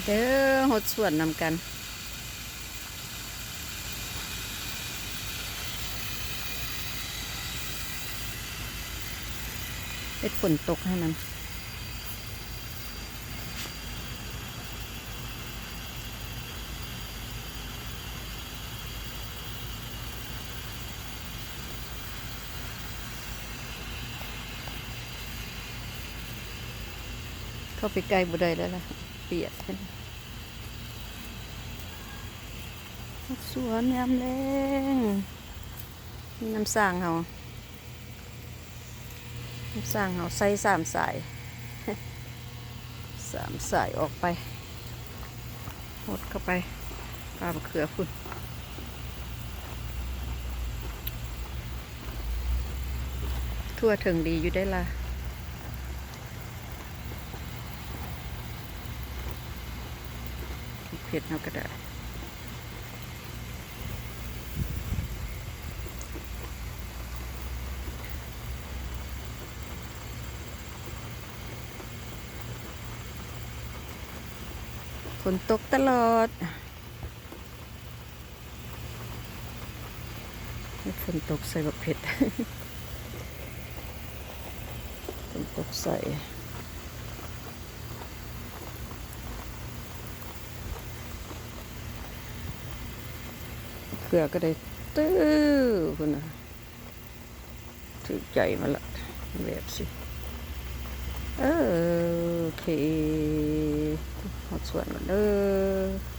เด้อหดส่วนนำกันเป็นฝนตกให้มันเข้าไปใกล้บ่ได้แล้วล่ะเปียกเป็นสวนยามแรงมีน้ำสร้างเขาใส่สามสายออกไปหดเข้าไปปลามะเขือพุ่นทั่วถึงดีอยู่ได้ละเผ็ดเอาก็ได้ฝนตกตลอดฝนตกใส่บักเผ็ดฝนตกใส่เกลือก็ได้ตื้อคุณนะถือใจมาละแบบสิโอเคหมดส่วนหมดเลย